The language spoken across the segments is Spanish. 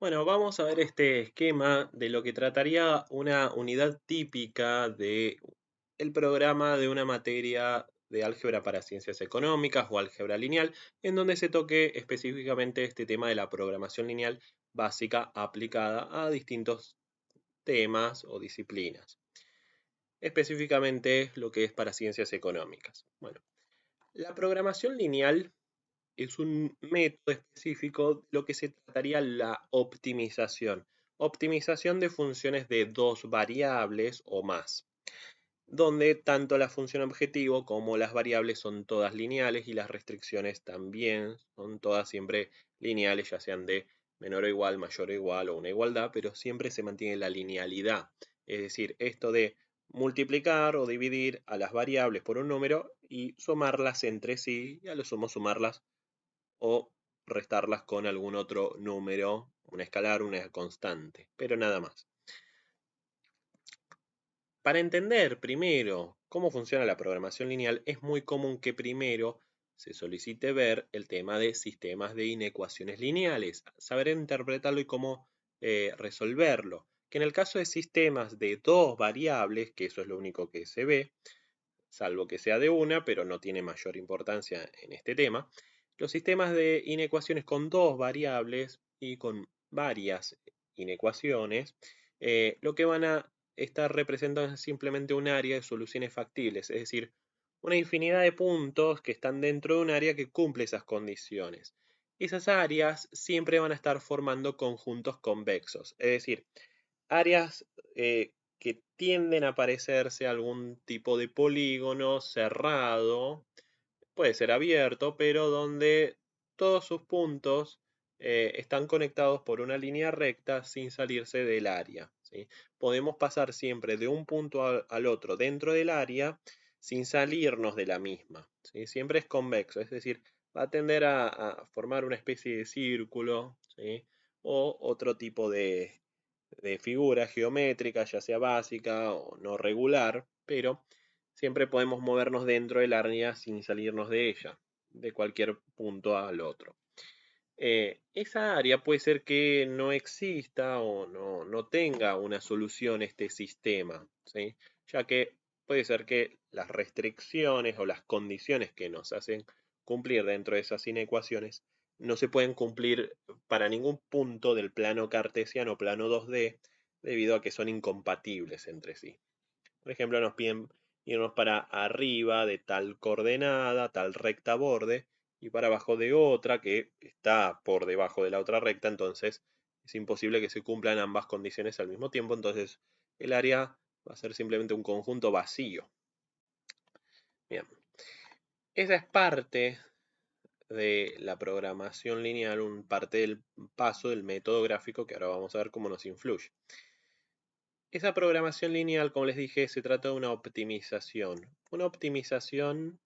Bueno, vamos a ver este esquema de lo que trataría una unidad típica de el programa de una materia de álgebra para ciencias económicas o álgebra lineal, en donde se toque específicamente este tema de la programación lineal básica aplicada a distintos temas o disciplinas, específicamente lo que es para ciencias económicas. Bueno, la programación lineal es un método específico de lo que se trataría la optimización. Optimización de funciones de dos variables o más, donde tanto la función objetivo como las variables son todas lineales y las restricciones también son todas siempre lineales, ya sean de menor o igual, mayor o igual o una igualdad, pero siempre se mantiene la linealidad. Es decir, esto de multiplicar o dividir a las variables por un número y sumarlas entre sí, y a lo sumo sumarlas o restarlas con algún otro número, una escalar, una constante, pero nada más. Para entender primero cómo funciona la programación lineal, es muy común que primero se solicite ver el tema de sistemas de inecuaciones lineales, saber interpretarlo y cómo resolverlo. Que en el caso de sistemas de dos variables, que eso es lo único que se ve, salvo que sea de una, pero no tiene mayor importancia en este tema, los sistemas de inecuaciones con dos variables y con varias inecuaciones, lo que van a estar representando es simplemente un área de soluciones factibles, es decir, una infinidad de puntos que están dentro de un área que cumple esas condiciones. Esas áreas siempre van a estar formando conjuntos convexos, es decir, áreas que tienden a parecerse a algún tipo de polígono cerrado, puede ser abierto, pero donde todos sus puntos están conectados por una línea recta sin salirse del área, ¿sí? Podemos pasar siempre de un punto al otro dentro del área sin salirnos de la misma, ¿sí? Siempre es convexo, es decir, va a tender a formar una especie de círculo, ¿sí? O otro tipo de figura geométrica, ya sea básica o no regular, pero siempre podemos movernos dentro del área sin salirnos de ella, de cualquier punto al otro. Esa área puede ser que no exista o no tenga una solución este sistema, ¿sí? Ya que puede ser que las restricciones o las condiciones que nos hacen cumplir dentro de esas inecuaciones no se pueden cumplir para ningún punto del plano cartesiano o plano 2D debido a que son incompatibles entre sí. Por ejemplo, nos piden irnos para arriba de tal coordenada, tal recta borde, y para abajo de otra que está por debajo de la otra recta, entonces es imposible que se cumplan ambas condiciones al mismo tiempo, entonces el área va a ser simplemente un conjunto vacío. Bien, esa es parte de la programación lineal, un parte del paso del método gráfico que ahora vamos a ver cómo nos influye. Esa programación lineal, como les dije, se trata de una optimización. Una optimización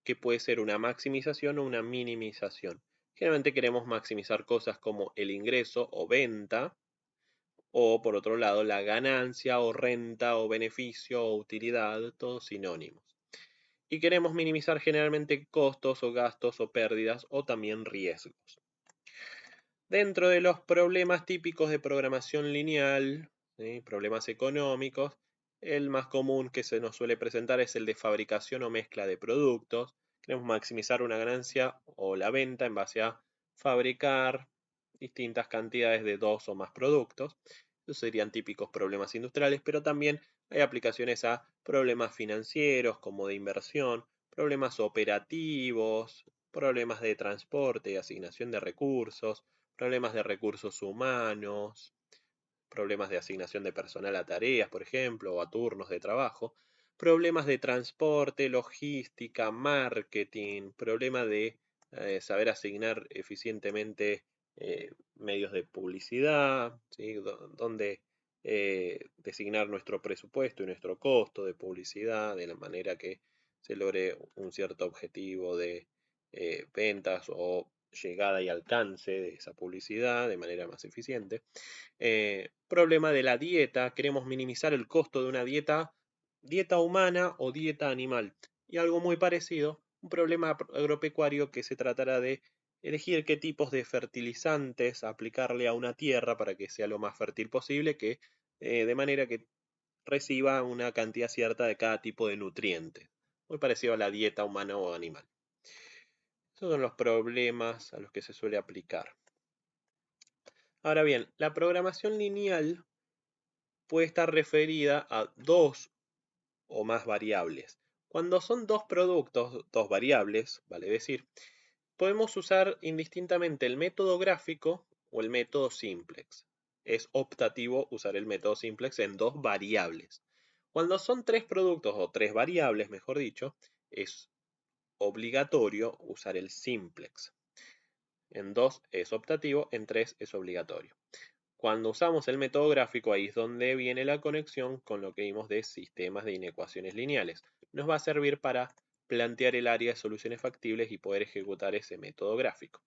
que puede ser una maximización o una minimización. Generalmente queremos maximizar cosas como el ingreso o venta, o por otro lado la ganancia o renta o beneficio o utilidad, todos sinónimos. Y queremos minimizar generalmente costos o gastos o pérdidas o también riesgos. Dentro de los problemas típicos de programación lineal, ¿sí? Problemas económicos, el más común que se nos suele presentar es el de fabricación o mezcla de productos. Queremos maximizar una ganancia o la venta en base a fabricar distintas cantidades de dos o más productos. Esos serían típicos problemas industriales, pero también hay aplicaciones a problemas financieros como de inversión, problemas operativos, problemas de transporte y asignación de recursos, problemas de recursos humanos, problemas de asignación de personal a tareas, por ejemplo, o a turnos de trabajo, problemas de transporte, logística, marketing, problema de saber asignar eficientemente medios de publicidad, ¿sí? Donde designar nuestro presupuesto y nuestro costo de publicidad de la manera que se logre un cierto objetivo de ventas o llegada y alcance de esa publicidad de manera más eficiente. Problema de la dieta, queremos minimizar el costo de una dieta, dieta humana o dieta animal. Y algo muy parecido, un problema agropecuario que se tratará de elegir qué tipos de fertilizantes aplicarle a una tierra para que sea lo más fértil posible, de manera que reciba una cantidad cierta de cada tipo de nutriente, muy parecido a la dieta humana o animal. Esos son los problemas a los que se suele aplicar. Ahora bien, la programación lineal puede estar referida a dos o más variables. Cuando son dos productos, dos variables, vale decir, podemos usar indistintamente el método gráfico o el método simplex. Es optativo usar el método simplex en dos variables. Cuando son tres productos o tres variables, mejor dicho, es obligatorio usar el simplex. En 2 es optativo, en 3 es obligatorio. Cuando usamos el método gráfico, ahí es donde viene la conexión con lo que vimos de sistemas de inecuaciones lineales. Nos va a servir para plantear el área de soluciones factibles y poder ejecutar ese método gráfico.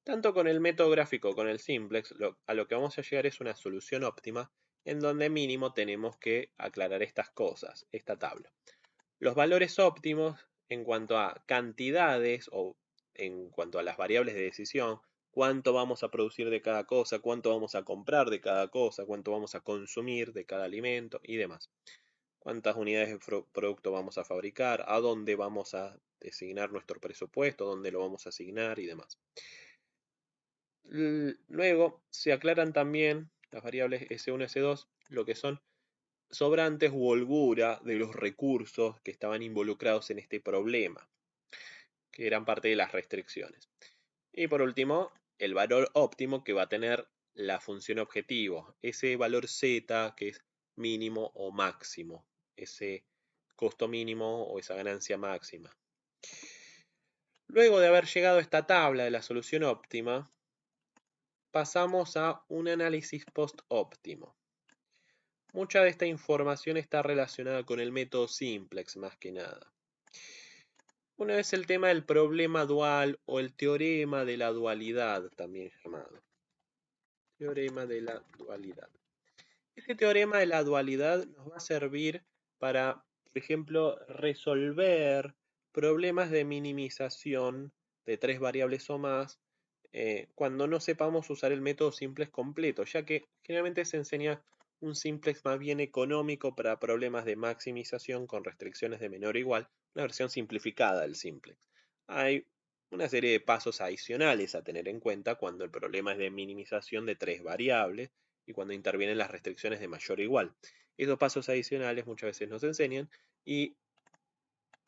Tanto con el método gráfico como con el simplex, a lo que vamos a llegar es una solución óptima en donde mínimo tenemos que aclarar estas cosas, esta tabla. Los valores óptimos en cuanto a cantidades o en cuanto a las variables de decisión, cuánto vamos a producir de cada cosa, cuánto vamos a comprar de cada cosa, cuánto vamos a consumir de cada alimento y demás. Cuántas unidades de producto vamos a fabricar, a dónde vamos a designar nuestro presupuesto, dónde lo vamos a asignar y demás. Luego se aclaran también las variables S1 y S2, lo que son sobrantes u holgura de los recursos que estaban involucrados en este problema, que eran parte de las restricciones. Y por último, el valor óptimo que va a tener la función objetivo, ese valor Z que es mínimo o máximo, ese costo mínimo o esa ganancia máxima. Luego de haber llegado a esta tabla de la solución óptima, pasamos a un análisis post-óptimo. Mucha de esta información está relacionada con el método simplex más que nada. Una es el tema del problema dual o el teorema de la dualidad, también llamado. Teorema de la dualidad. Este teorema de la dualidad nos va a servir para, por ejemplo, resolver problemas de minimización de tres variables o más cuando no sepamos usar el método simplex completo, ya que generalmente se enseña un simplex más bien económico para problemas de maximización con restricciones de menor o igual, una versión simplificada del simplex. Hay una serie de pasos adicionales a tener en cuenta cuando el problema es de minimización de tres variables y cuando intervienen las restricciones de mayor o igual. Esos pasos adicionales muchas veces nos enseñan y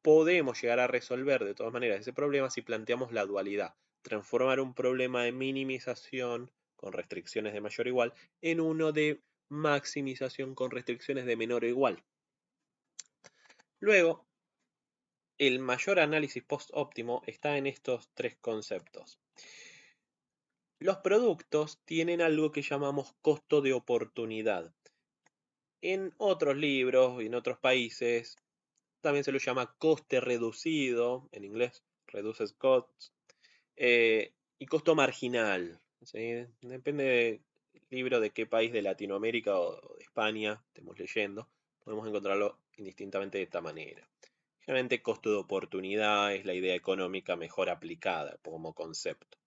podemos llegar a resolver de todas maneras ese problema si planteamos la dualidad, transformar un problema de minimización con restricciones de mayor o igual en uno de maximización con restricciones de menor o igual. Luego, el mayor análisis post-óptimo está en estos tres conceptos. Los productos tienen algo que llamamos costo de oportunidad. En otros libros y en otros países también se lo llama coste reducido, en inglés, reduced costs, y costo marginal. ¿Sí? Depende del libro de qué país de Latinoamérica o de España estemos leyendo, podemos encontrarlo indistintamente de esta manera. Generalmente costo de oportunidad es la idea económica mejor aplicada como concepto.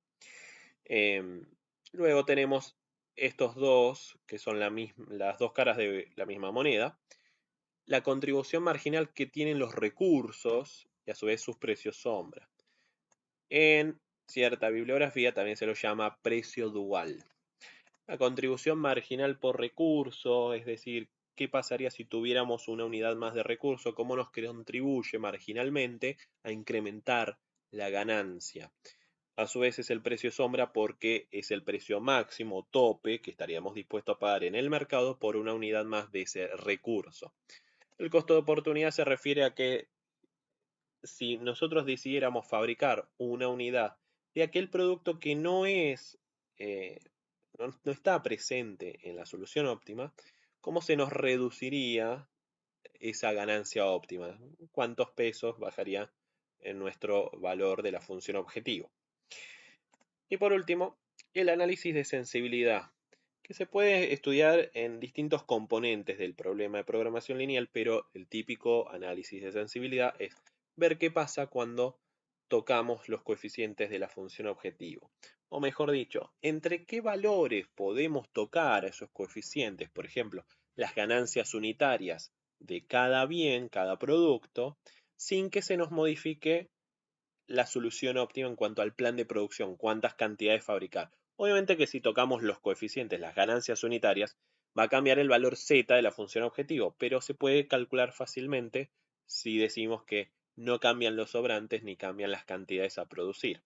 Luego tenemos estos dos, que son las dos caras de la misma moneda. La contribución marginal que tienen los recursos y a su vez sus precios sombra. En cierta bibliografía también se lo llama precio dual. La contribución marginal por recurso, es decir, qué pasaría si tuviéramos una unidad más de recurso, cómo nos contribuye marginalmente a incrementar la ganancia. A su vez es el precio sombra porque es el precio máximo, tope, que estaríamos dispuestos a pagar en el mercado por una unidad más de ese recurso. El costo de oportunidad se refiere a que si nosotros decidiéramos fabricar una unidad de aquel producto que no no está presente en la solución óptima, ¿cómo se nos reduciría esa ganancia óptima? ¿Cuántos pesos bajaría en nuestro valor de la función objetivo? Y por último, el análisis de sensibilidad, que se puede estudiar en distintos componentes del problema de programación lineal, pero el típico análisis de sensibilidad es ver qué pasa cuando tocamos los coeficientes de la función objetivo. O mejor dicho, entre qué valores podemos tocar esos coeficientes. Por ejemplo, las ganancias unitarias de cada bien, cada producto, sin que se nos modifique la solución óptima en cuanto al plan de producción, cuántas cantidades fabricar. Obviamente que si tocamos los coeficientes, las ganancias unitarias, va a cambiar el valor z de la función objetivo, pero se puede calcular fácilmente si decimos que no cambian los sobrantes ni cambian las cantidades a producir.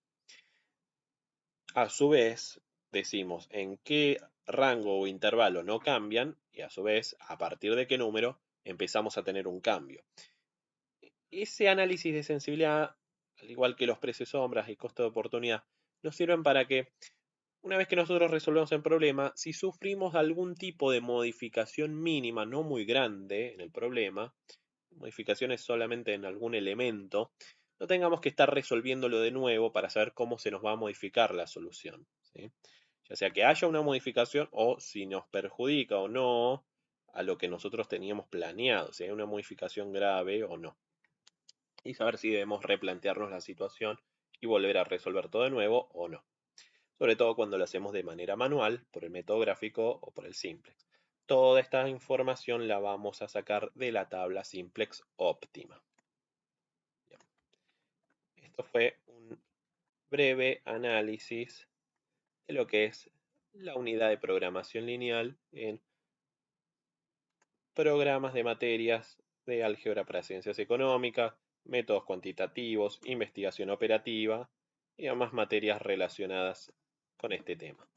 A su vez, decimos en qué rango o intervalo no cambian y a su vez, a partir de qué número empezamos a tener un cambio. Ese análisis de sensibilidad, al igual que los precios sombras y costo de oportunidad, nos sirven para que una vez que nosotros resolvemos el problema, si sufrimos algún tipo de modificación mínima, no muy grande en el problema, modificaciones solamente en algún elemento, no tengamos que estar resolviéndolo de nuevo para saber cómo se nos va a modificar la solución, ¿sí? Ya sea que haya una modificación o si nos perjudica o no a lo que nosotros teníamos planeado, si hay una modificación grave o no. Y saber si debemos replantearnos la situación y volver a resolver todo de nuevo o no. Sobre todo cuando lo hacemos de manera manual, por el método gráfico o por el simplex. Toda esta información la vamos a sacar de la tabla simplex óptima. Bien. Esto fue un breve análisis de lo que es la unidad de programación lineal en programas de materias de álgebra para ciencias económicas, métodos cuantitativos, investigación operativa y demás materias relacionadas con este tema.